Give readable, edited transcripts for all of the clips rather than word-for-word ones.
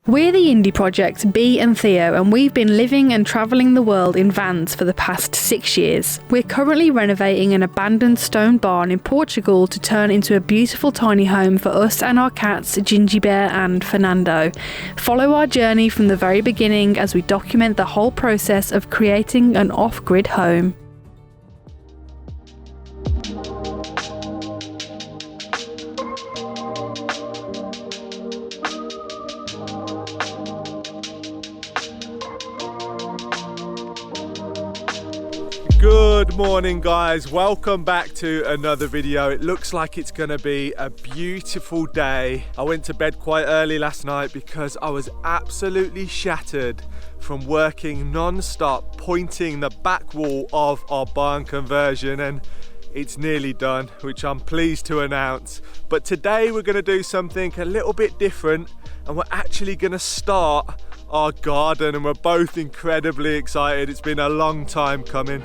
We're the indie project Bee and Theo, and we've been living and travelling the world in vans for the past 6 years. We're currently renovating an abandoned stone barn in Portugal to turn into a beautiful tiny home for us and our cats Ginjey Bear and Furrnando. Follow our journey from the very beginning as we document the whole process of creating an off-grid home. Good morning guys, welcome back to another video. It looks like it's gonna be a beautiful day. I went to bed quite early last night because I was absolutely shattered from working non-stop pointing the back wall of our barn conversion, and it's nearly done, which I'm pleased to announce. But today we're gonna do something a little bit different, and we're actually gonna start our garden, and we're both incredibly excited. It's been a long time coming.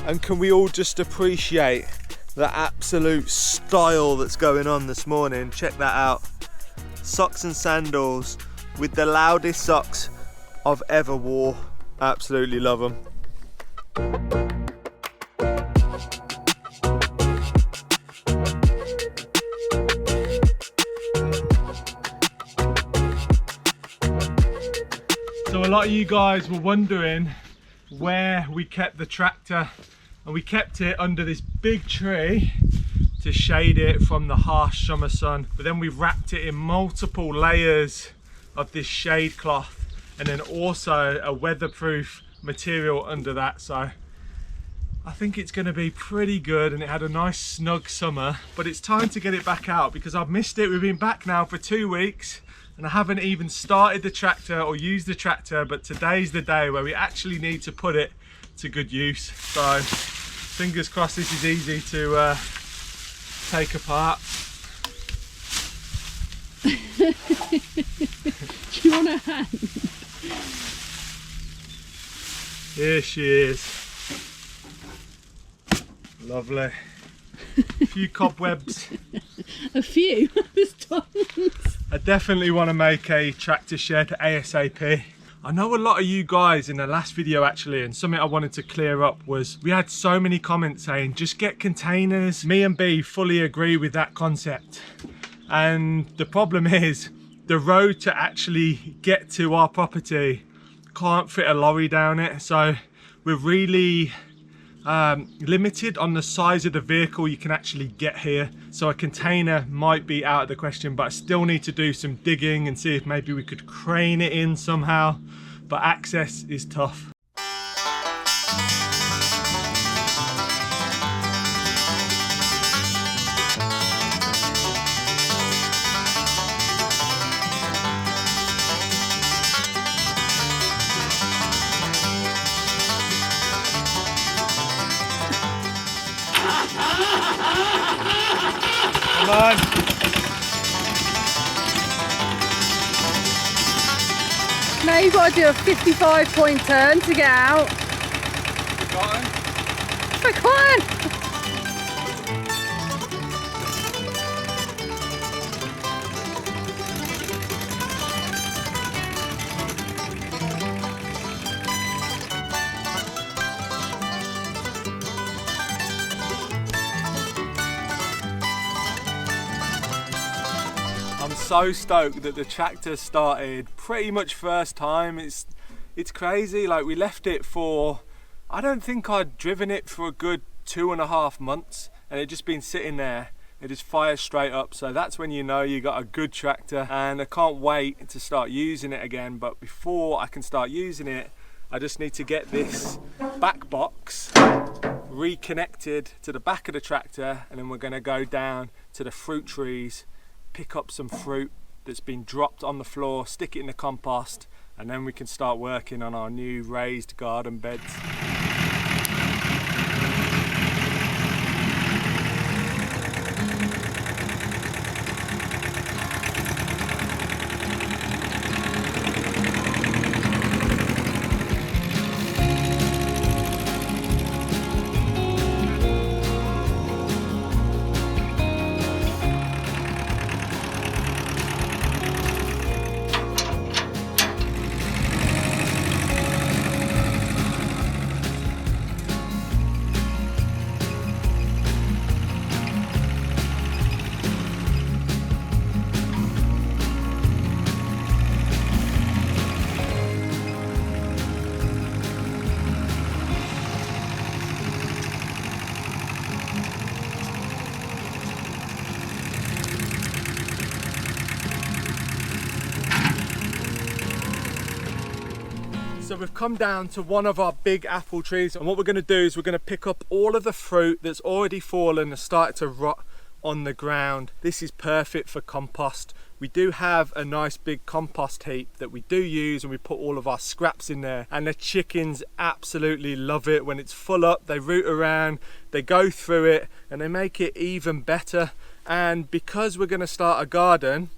And can we all just appreciate the absolute style that's going on this morning? Check that out. Socks and sandals with the loudest socks I've ever wore. Absolutely love them. So a lot of you guys were wondering where we kept the tractor, and we kept it under this big tree to shade it from the harsh summer sun, but then we wrapped it in multiple layers of this shade cloth and then also a weatherproof material under that. So I think it's going to be pretty good, and it had a nice snug summer, but it's time to get it back out because I've missed it. We've been back now for 2 weeks and I haven't even started the tractor or used the tractor, but today's the day where we actually need to put it to good use. So fingers crossed this is easy to take apart. Do you want a hand? Here she is. Lovely. A few cobwebs. A few? There's tons. I definitely want to make a tractor shed ASAP. I know a lot of you guys in the last video actually, and something I wanted to clear up was we had so many comments saying just get containers. Me and Bee fully agree with that concept, and the problem is the road to actually get to our property can't fit a lorry down it, so we're really limited on the size of the vehicle you can actually get here. So a container might be out of the question, but I still need to do some digging and see if maybe we could crane it in somehow, but access is tough. Come on. Now you've got to do a 55-point turn to get out. Come on. I'm so stoked that the tractor started pretty much first time. It's crazy. Like, we left it for, I don't think I'd driven it for a good 2.5 months, and it just been sitting there. It just fires straight up, so that's when you know you got a good tractor, and I can't wait to start using it again. But before I can start using it, I just need to get this back box reconnected to the back of the tractor, and then we're going to go down to the fruit trees, pick up some fruit that's been dropped on the floor, stick it in the compost, and then we can start working on our new raised garden beds. So we've come down to one of our big apple trees, and what we're going to do is we're going to pick up all of the fruit that's already fallen and started to rot on the ground. This is perfect for compost. We do have a nice big compost heap that we do use, and we put all of our scraps in there, and the chickens absolutely love it. When it's full up, they root around, they go through it, and they make it even better. And because we're going to start a garden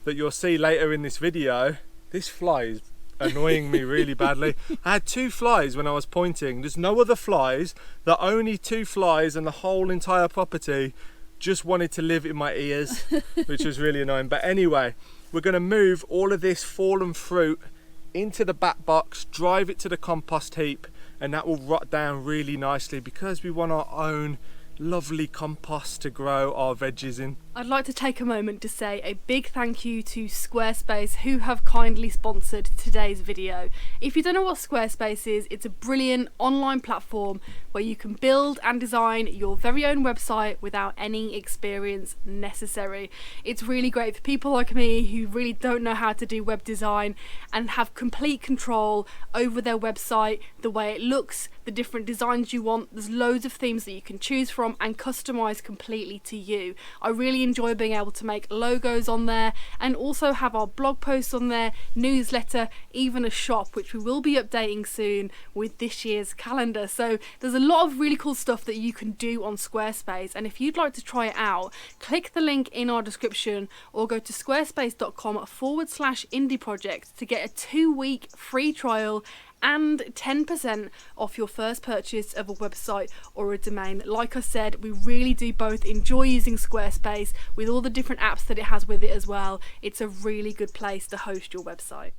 that you'll see later in this video, this fly is annoying me really badly. I had 2 flies when I was pointing. There's no other flies. The only 2 flies in the whole entire property just wanted to live in my ears, which was really annoying. But anyway, we're going to move all of this fallen fruit into the back box, drive it to the compost heap, and that will rot down really nicely because we want our own lovely compost to grow our veggies in. I'd like to take a moment to say a big thank you to Squarespace, who have kindly sponsored today's video. If you don't know what Squarespace is, it's a brilliant online platform where you can build and design your very own website without any experience necessary. It's really great for people like me who really don't know how to do web design and have complete control over their website, the way it looks, the different designs you want. There's loads of themes that you can choose from and customize completely to you. I really enjoy being able to make logos on there and also have our blog posts on there, newsletter, even a shop, which we will be updating soon with this year's calendar. So there's a lot of really cool stuff that you can do on Squarespace, and if you'd like to try it out, click the link in our description or go to squarespace.com/indieprojects to get a 2-week free trial and 10% off your first purchase of a website or a domain. Like I said, we really do both enjoy using Squarespace with all the different apps that it has with it as well. It's a really good place to host your website.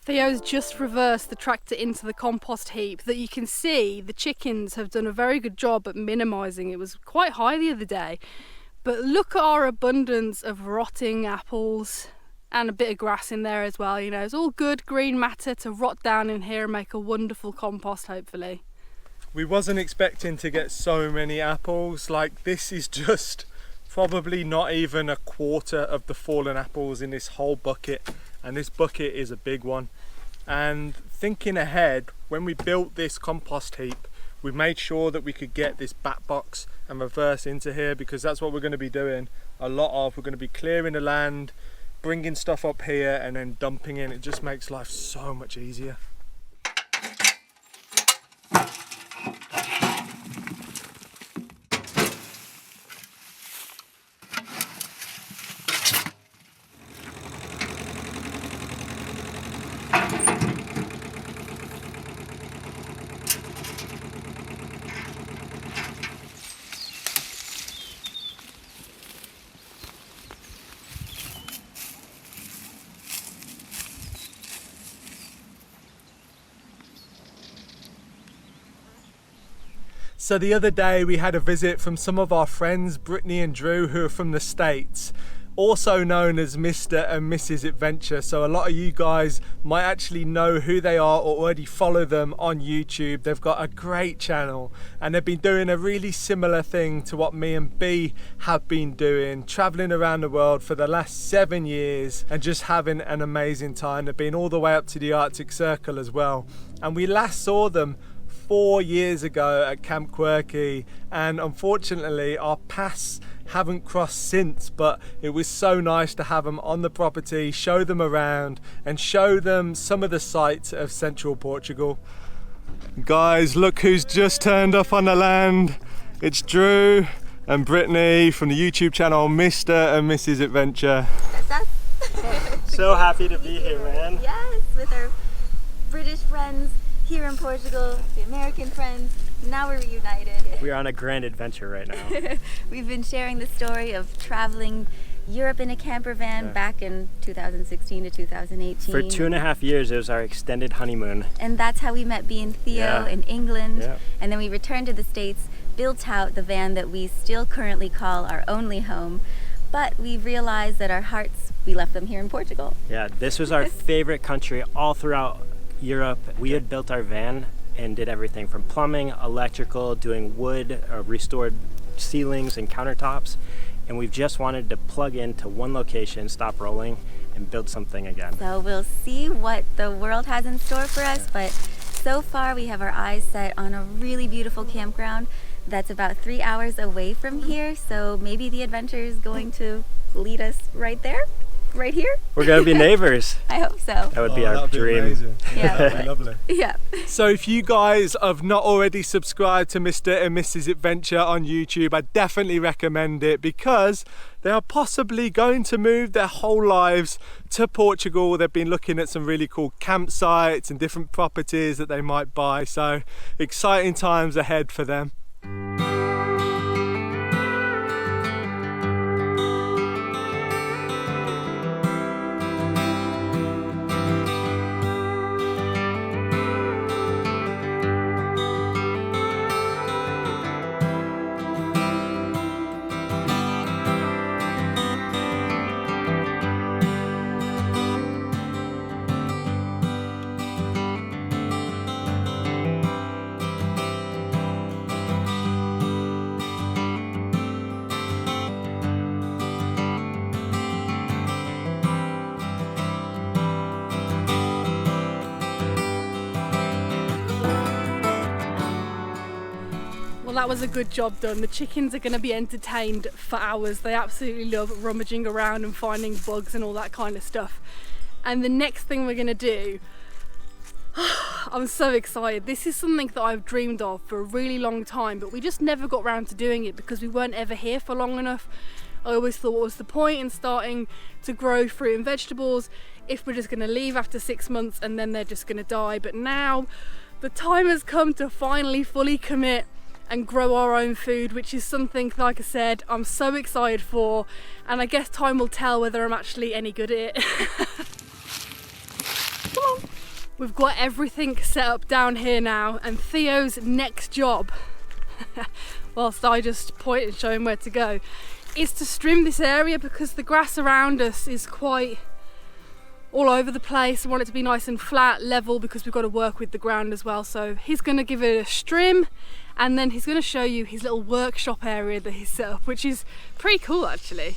Theo's just reversed the tractor into the compost heap that you can see the chickens have done a very good job at minimising. It was quite high the other day, but look at our abundance of rotting apples and a bit of grass in there as well. You know, it's all good green matter to rot down in here and make a wonderful compost, hopefully. We wasn't expecting to get so many apples. Like, this is just probably not even a quarter of the fallen apples in this whole bucket, and this bucket is a big one. And thinking ahead, when we built this compost heap, we made sure that we could get this back box and reverse into here, because that's what we're going to be doing a lot of. We're going to be clearing the land, bringing stuff up here and then dumping in. It just makes life so much easier. So the other day we had a visit from some of our friends, Brittany and Drew, who are from the States, also known as Mr. and Mrs. Adventure. So a lot of you guys might actually know who they are or already follow them on YouTube. They've got a great channel and they've been doing a really similar thing to what me and Bee have been doing, traveling around the world for the last 7 years and just having an amazing time. They've been all the way up to the Arctic Circle as well. And we last saw them 4 years ago at Camp Quirky, and unfortunately our paths haven't crossed since, but it was so nice to have them on the property, show them around and show them some of the sights of Central Portugal. Guys, look who's just turned up on the land. It's Drew and Brittany from the YouTube channel Mr. and Mrs. Adventure. That's So happy to be here, man. Yes, with our British friends here in Portugal, the American friends. Now we're reunited. We're on a grand adventure right now. We've been sharing the story of traveling Europe in a camper van back in 2016 to 2018. For 2.5 years, it was our extended honeymoon. And that's how we met Bee and Theo in England. Yeah. And then we returned to the States, built out the van that we still currently call our only home. But we realized that our hearts, we left them here in Portugal. Yeah, this was our favorite country all throughout Europe. We had built our van and did everything from plumbing, electrical, doing wood, restored ceilings and countertops. And we've just wanted to plug into one location, stop rolling, and build something again. So we'll see what the world has in store for us, but so far we have our eyes set on a really beautiful campground that's about 3 hours away from here. So maybe the adventure is going to lead us right there, right here. We're gonna be neighbors. I hope so. That would be our dream. Amazing. Yeah. That'd be lovely. Yeah. So if you guys have not already subscribed to Mr. and Mrs. Adventure on YouTube, I definitely recommend it because they are possibly going to move their whole lives to Portugal. They've been looking at some really cool campsites and different properties that they might buy. So exciting times ahead for them. Well, that was a good job done. The chickens are going to be entertained for hours. They absolutely love rummaging around and finding bugs and all that kind of stuff. And the next thing we're going to do, I'm so excited. This is something that I've dreamed of for a really long time, but we just never got around to doing it because we weren't ever here for long enough. I always thought, what was the point in starting to grow fruit and vegetables if we're just going to leave after 6 months and then they're just going to die? But now the time has come to finally fully commit and grow our own food, which is something, like I said, I'm so excited for, and I guess time will tell whether I'm actually any good at it. Come on. We've got everything set up down here now, and Theo's next job, whilst I just point and show him where to go, is to trim this area because the grass around us is quite all over the place. I want it to be nice and flat, level, because we've got to work with the ground as well. So he's going to give it a trim, and then he's going to show you his little workshop area that he's set up, which is pretty cool actually.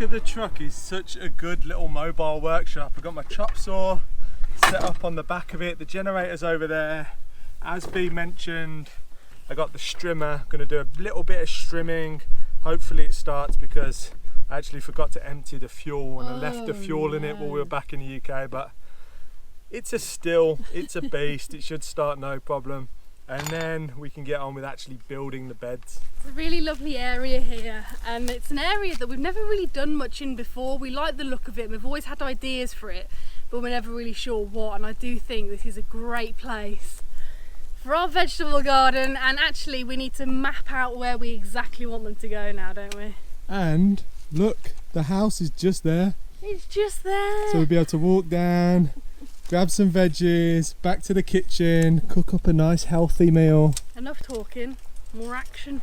The truck is such a good little mobile workshop. I've got my chop saw set up on the back of it, the generator's over there. As Bee mentioned, I got the strimmer, going to do a little bit of strimming. Hopefully it starts because I actually forgot to empty the fuel and I left the fuel in it while we were back in the UK, but it's a beast. It should start no problem. And then we can get on with actually building the beds. It's a really lovely area here, and it's an area that we've never really done much in before. We like the look of it and we've always had ideas for it, but we're never really sure what, and I do think this is a great place for our vegetable garden. And actually we need to map out where we exactly want them to go now, don't we? And look, the house is just there. It's just there. So we'll be able to walk down, grab some veggies, back to the kitchen, cook up a nice healthy meal. Enough talking. More action.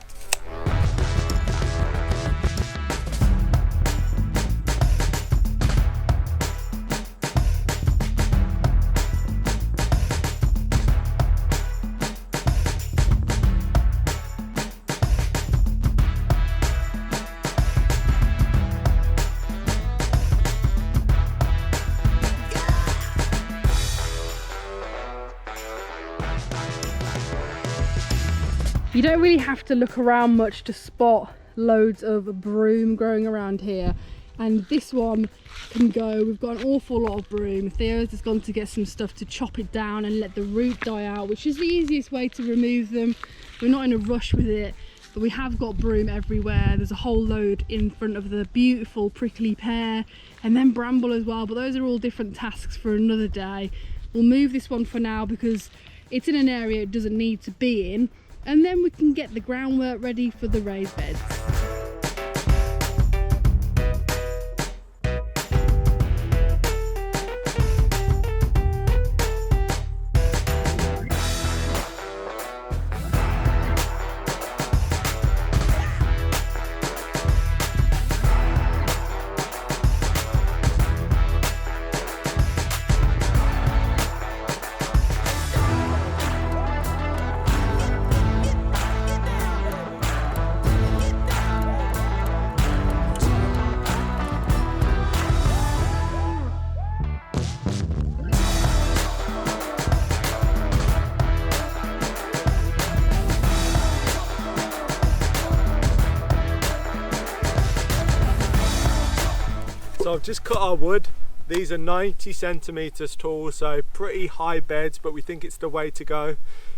You don't really have to look around much to spot loads of broom growing around here, and this one can go. We've got an awful lot of broom. Theo's just gone to get some stuff to chop it down and let the root die out, which is the easiest way to remove them. We're not in a rush with it, but we have got broom everywhere. There's a whole load in front of the beautiful prickly pear, and then bramble as well, but those are all different tasks for another day. We'll move this one for now because it's in an area it doesn't need to be in, and then we can get the groundwork ready for the raised beds. So I've just cut our wood. These are 90 centimeters tall, so pretty high beds, but we think it's the way to go.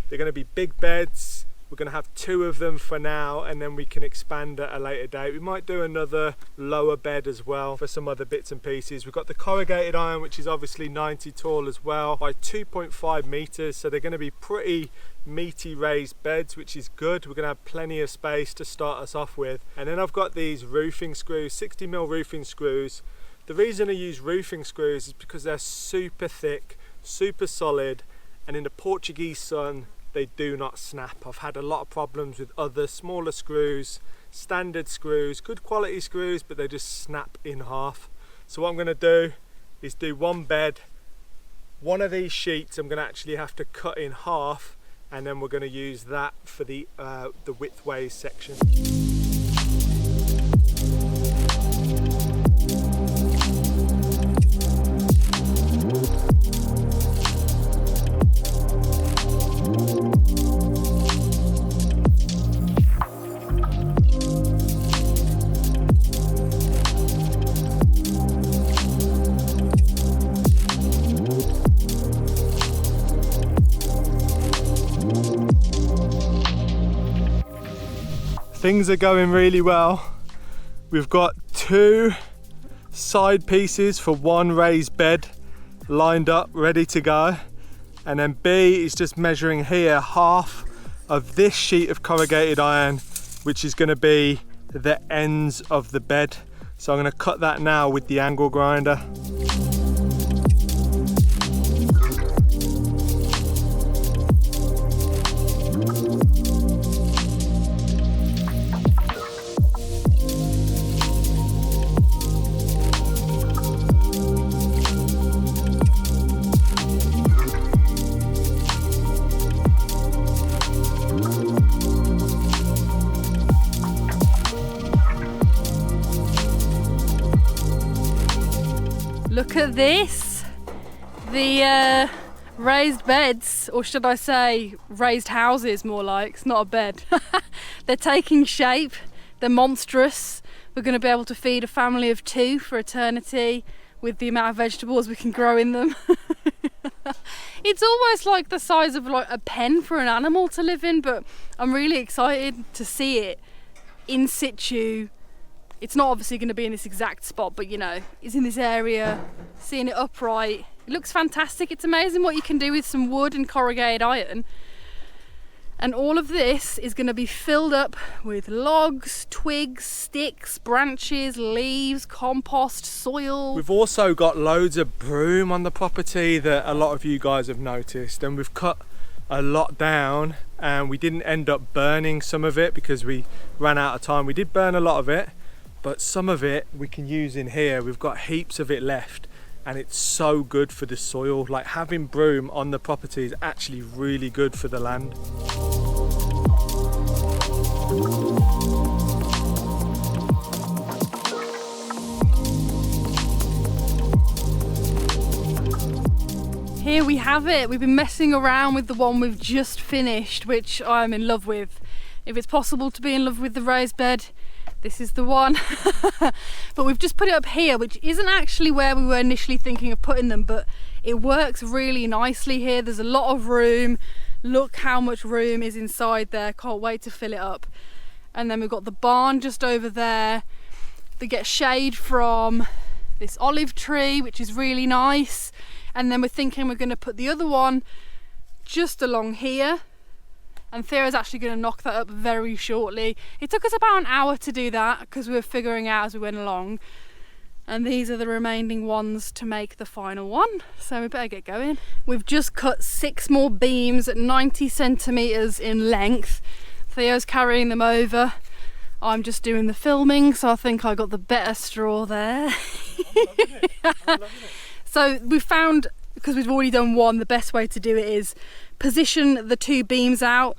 They're going to be big beds. We're going to have 2 of them for now, and then we can expand at a later date. We might do another lower bed as well for some other bits and pieces. We've got the corrugated iron, which is obviously 90 tall as well, by 2.5 meters, so they're going to be pretty meaty raised beds, which is good. We're going to have plenty of space to start us off with. And then I've got these roofing screws, 60mm roofing screws. The reason I use roofing screws is because they're super thick, super solid, and in the Portuguese sun they do not snap. I've had a lot of problems with other smaller screws, standard screws, good quality screws, but they just snap in half. So what I'm going to do is do one bed. One of these sheets I'm going to actually have to cut in half, and then we're going to use that for the widthways section. Things are going really well. We've got 2 side pieces for one raised bed lined up, ready to go. And then B is just measuring here half of this sheet of corrugated iron, which is going to be the ends of the bed. So I'm going to cut that now with the angle grinder. Look at this, the raised beds, or should I say raised houses more like, it's not a bed. They're taking shape, they're monstrous. We're going to be able to feed a family of 2 for eternity with the amount of vegetables we can grow in them. It's almost like the size of like a pen for an animal to live in, but I'm really excited to see it in situ. It's not obviously going to be in this exact spot, but you know, it's in this area, seeing it upright. It looks fantastic. It's amazing what you can do with some wood and corrugated iron. And all of this is going to be filled up with logs, twigs, sticks, branches, leaves, compost, soil. We've also got loads of broom on the property that a lot of you guys have noticed, and we've cut a lot down, and we didn't end up burning some of it because we ran out of time. We did burn a lot of it, but some of it we can use in here. We've got heaps of it left, and it's so good for the soil. Like, having broom on the property is actually really good for the land. Here we have it. We've been messing around with the one we've just finished, which I'm in love with. If it's possible to be in love with the raised bed, this is the one. But we've just put it up here, which isn't actually where we were initially thinking of putting them, but it works really nicely here. There's a lot of room. Look how much room is inside there. Can't wait to fill it up. And then we've got the barn just over there. They get shade from this olive tree, which is really nice. And then we're thinking we're going to put the other one just along here, and Theo's actually going to knock that up very shortly. It took us about an hour to do that because we were figuring out as we went along, and these are the remaining ones to make the final one, so we better get going. We've just cut 6 more beams at 90 centimeters in length. Theo's carrying them over. I'm just doing the filming, so I think I got the better straw there. I'm loving it. I'm loving it. So we found, because we've already done one, the best way to do it is position the 2 beams out,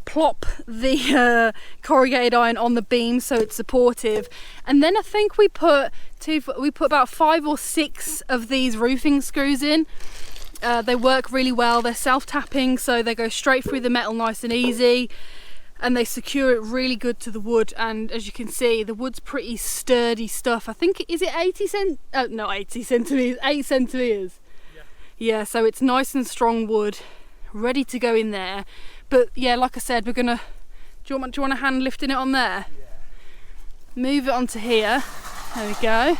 plop the corrugated iron on the beam so it's supportive, and then I think we put about 5 or 6 of these roofing screws in. They work really well. They're self-tapping, so they go straight through the metal nice and easy, and they secure it really good to the wood. And as you can see, the wood's pretty sturdy stuff. I think, is it 8 centimeters? Yeah, so it's nice and strong wood, ready to go in there. But yeah, like I said, we're gonna, do you want a hand lifting it on there? Yeah. Move it onto here. There we go.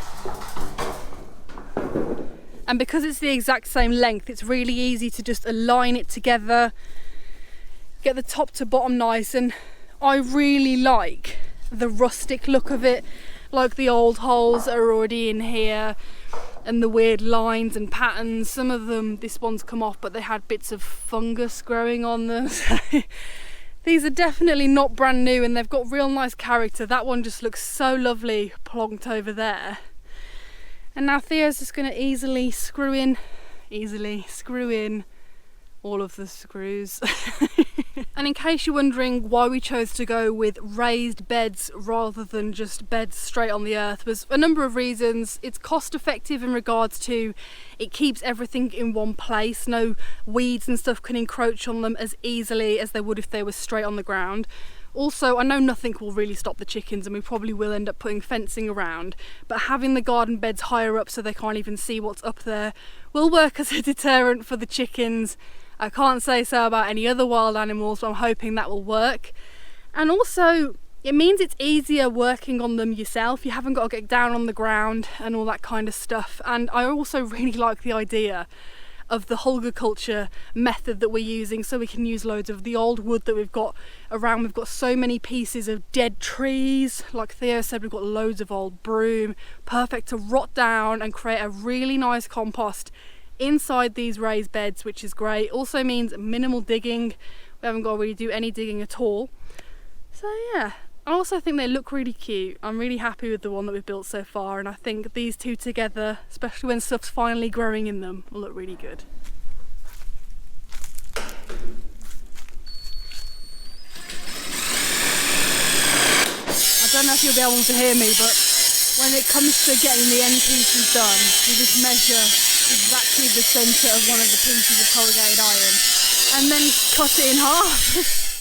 And because it's the exact same length, it's really easy to just align it together, get the top to bottom nice. And I really like the rustic look of it, like the old holes that are already in here and the weird lines and patterns. Some of them, this one's come off, but they had bits of fungus growing on them. So these are definitely not brand new, and they've got real nice character. That one just looks so lovely plonked over there. And now Theo's just going to easily screw in all of the screws. And in case you're wondering why we chose to go with raised beds rather than just beds straight on the earth, was a number of reasons. It's cost effective in regards to it keeps everything in one place. No weeds and stuff can encroach on them as easily as they would if they were straight on the ground. Also, I know nothing will really stop the chickens, and we probably will end up putting fencing around, but having the garden beds higher up so they can't even see what's up there will work as a deterrent for the chickens. I can't say so about any other wild animals, but I'm hoping that will work. And also, it means it's easier working on them yourself. You haven't got to get down on the ground and all that kind of stuff. And I also really like the idea of the horticulture method that we're using, so we can use loads of the old wood that we've got around. We've got so many pieces of dead trees. Like Theo said, we've got loads of old broom, perfect to rot down and create a really nice compost inside these raised beds, which is great. Also means minimal digging. We haven't got to really do any digging at all. So yeah, I also think they look really cute. I'm really happy with the one that we've built so far, and I think these two together, especially when stuff's finally growing in them, will look really good. I don't know if you'll be able to hear me, but when it comes to getting the end pieces done, we just measure exactly the centre of one of the pieces of corrugated iron and then cut it in half.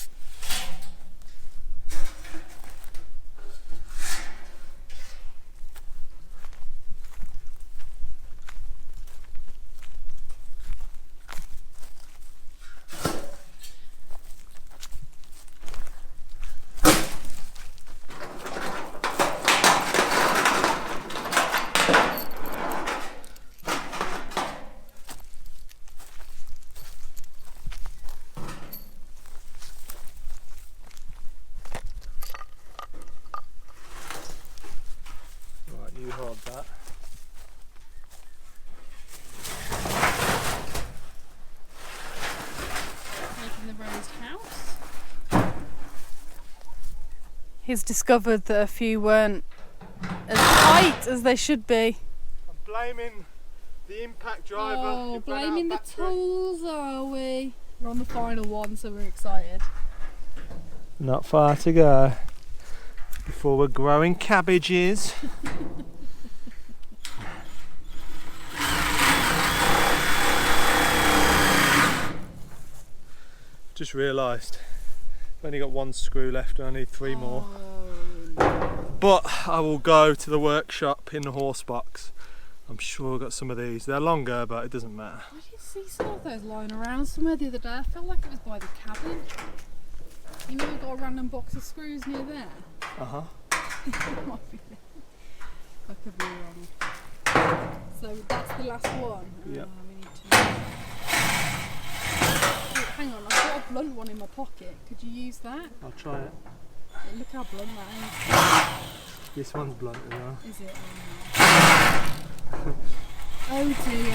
raised house. He's discovered that a few weren't as tight as they should be. I'm blaming the impact driver. Oh, blaming the tools, are we? We're on the final one, so we're excited. Not far to go before we're growing cabbages. Just realised I've only got one screw left and I need 3 more. No. But I will go to the workshop in the horse box. I'm sure I've got some of these. They're longer, but it doesn't matter. I did see some of those lying around somewhere the other day. I felt like it was by the cabin. You know, we've got a random box of screws near there. Uh-huh. It might be there. I could be wrong. So that's the last one. Yep. We need to... Oh, hang on, I've got a blunt one in my pocket. Could you use that? I'll try it. Look how blunt that This one's blunt as well. is. Is it? Oh dear.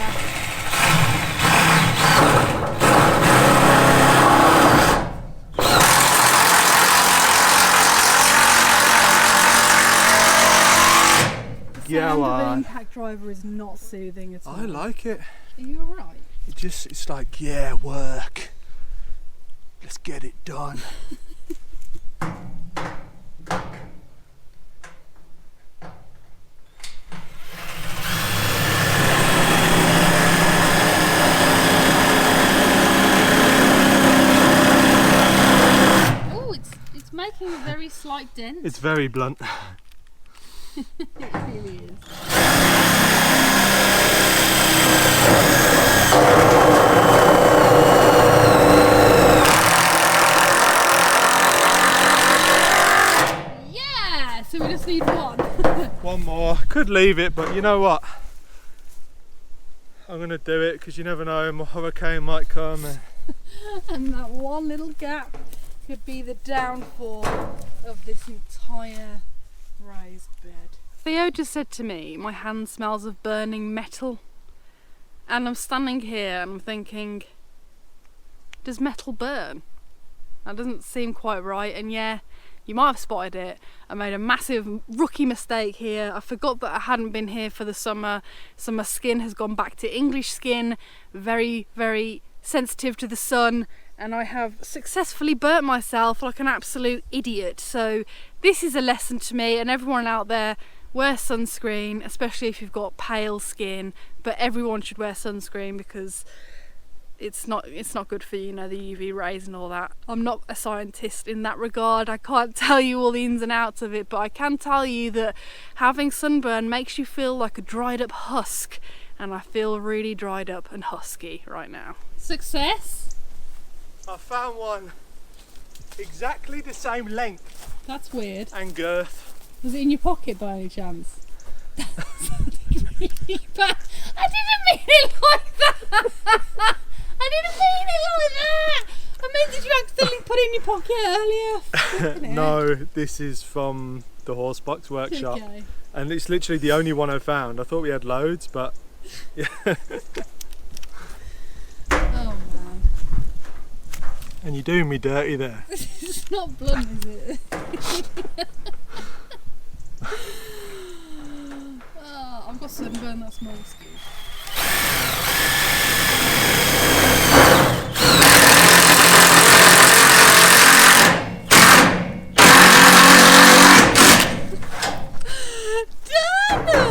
The sound of an impact driver is not soothing at all. I like it. Are you alright? It's like, yeah, work. Let's get it done. Oh, it's making a very slight dent. It's very blunt. It really is. Yeah, so we just need one. One more. Could leave it, but you know what? I'm gonna do it because you never know, a hurricane might come. And that one little gap could be the downfall of this entire raised bed. Theo just said to me, my hand smells of burning metal. And I'm standing here and I'm thinking, does metal burn? That doesn't seem quite right. And yeah, you might have spotted it. I made a massive rookie mistake here. I forgot that I hadn't been here for the summer, so my skin has gone back to English skin, very, very sensitive to the sun, and I have successfully burnt myself like an absolute idiot. So this is a lesson to me and everyone out there. Wear sunscreen, especially if you've got pale skin, but everyone should wear sunscreen because it's not good for you, you know, the UV rays and all that. I'm not a scientist in that regard. I can't tell you all the ins and outs of it, but I can tell you that having sunburn makes you feel like a dried up husk, and I feel really dried up and husky right now. Success? I found one exactly the same length That's weird. and girth. Was it in your pocket by any chance? Really bad. I didn't mean it like that! I didn't mean it like that! I mean, did you accidentally put it in your pocket earlier? No, this is from the horse box workshop. Okay. And it's literally the only one I found. I thought we had loads, but yeah. Oh man. And you're doing me dirty there. It's not blunt, is it? Oh, I've got sunburn, that's my excuse.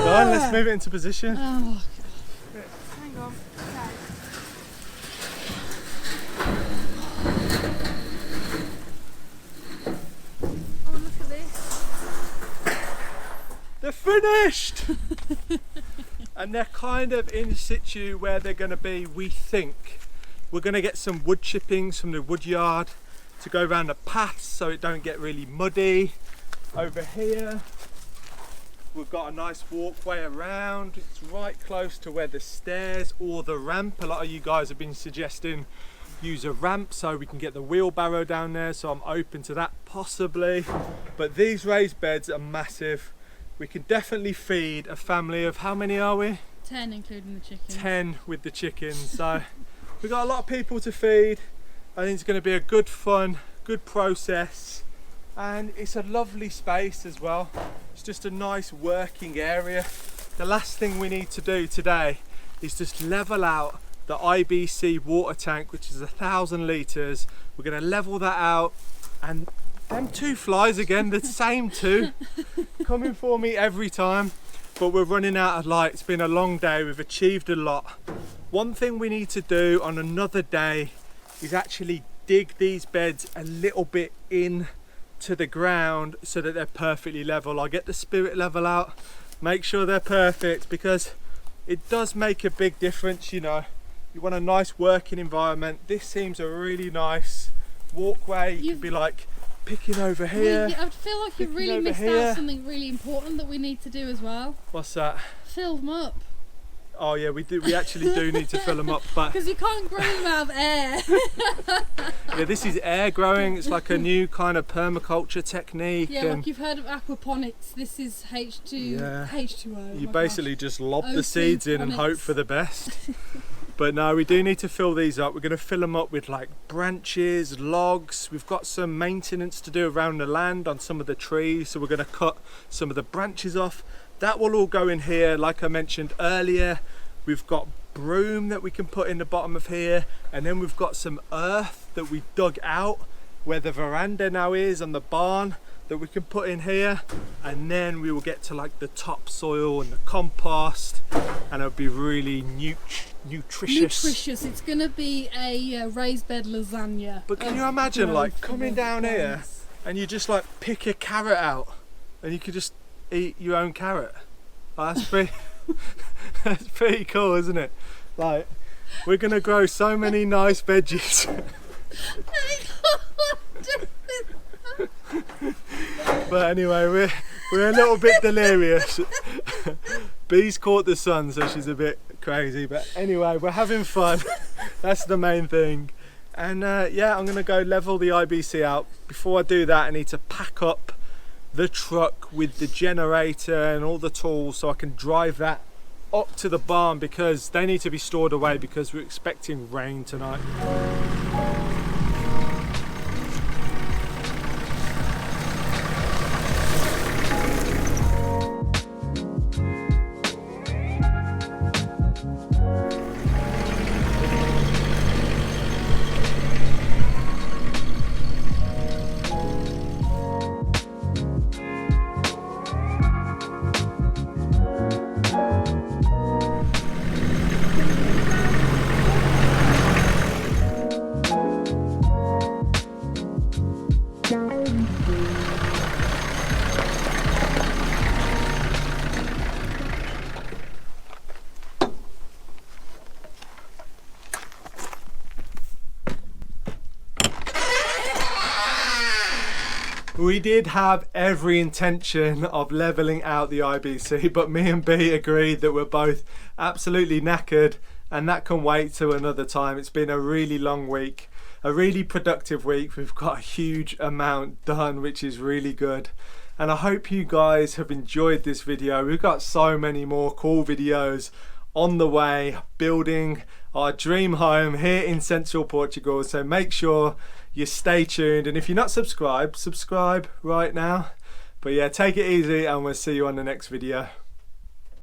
Done, let's move it into position. Oh, God. Hang on. Okay. Oh, look at this. They're finished! And they're kind of in situ where they're going to be, we think. We're going to get some wood chippings from the wood yard to go around the paths so it don't get really muddy. Over here we've got a nice walkway around. It's right close to where the stairs or the ramp. A lot of you guys have been suggesting use a ramp so we can get the wheelbarrow down there, so I'm open to that possibly. But these raised beds are massive. We can definitely feed a family of, how many are we? 10 including the chickens. 10 with the chickens. So we've got a lot of people to feed. I think it's going to be a good fun, good process, and it's a lovely space as well. It's just a nice working area. The last thing we need to do today is just level out the IBC water tank, which is 1,000 litres. We're going to level that out, and them two flies again, the same two, coming for me every time. But we're running out of light. It's been a long day. We've achieved a lot. One thing we need to do on another day is actually dig these beds a little bit in to the ground so that they're perfectly level. I'll get the spirit level out, make sure they're perfect, because it does make a big difference, you know. You want a nice working environment. This seems a really nice walkway. You could be like picking over here. I feel like you've really missed out something really important that we need to do as well. What's that? Fill them up. Oh yeah, we do. We actually do need to fill them up, but because you can't grow them out of air. Yeah, this is air growing. It's like a new kind of permaculture technique. Yeah, like you've heard of aquaponics. This is H2O. You basically just lob the seeds in and hope for the best. But no, we do need to fill these up. We're going to fill them up with like branches, logs. We've got some maintenance to do around the land on some of the trees, so we're going to cut some of the branches off. That will all go in here. Like I mentioned earlier, we've got broom that we can put in the bottom of here, and then we've got some earth that we dug out where the veranda now is on the barn that we can put in here, and then we will get to like the topsoil and the compost, and it'll be really nutritious. It's gonna be a raised bed lasagna. But can you imagine like coming down here and you just like pick a carrot out and you could just eat your own carrot? Oh, that's pretty that's pretty cool, isn't it? Like, we're gonna grow so many nice veggies. But anyway, we're a little bit delirious. Bee's caught the sun, so she's a bit crazy, but anyway, we're having fun. That's the main thing. And yeah, I'm gonna go level the IBC out. Before I do that, I need to pack up the truck with the generator and all the tools so I can drive that up to the barn, because they need to be stored away because we're expecting rain tonight. We did have every intention of levelling out the IBC, but me and Bee agreed that we're both absolutely knackered, and that can wait till another time. It's been a really long week, a really productive week. We've got a huge amount done, which is really good. And I hope you guys have enjoyed this video. We've got so many more cool videos on the way, building our dream home here in Central Portugal. So make sure you stay tuned, and if you're not subscribed, subscribe right now. But yeah, take it easy, and we'll see you on the next video.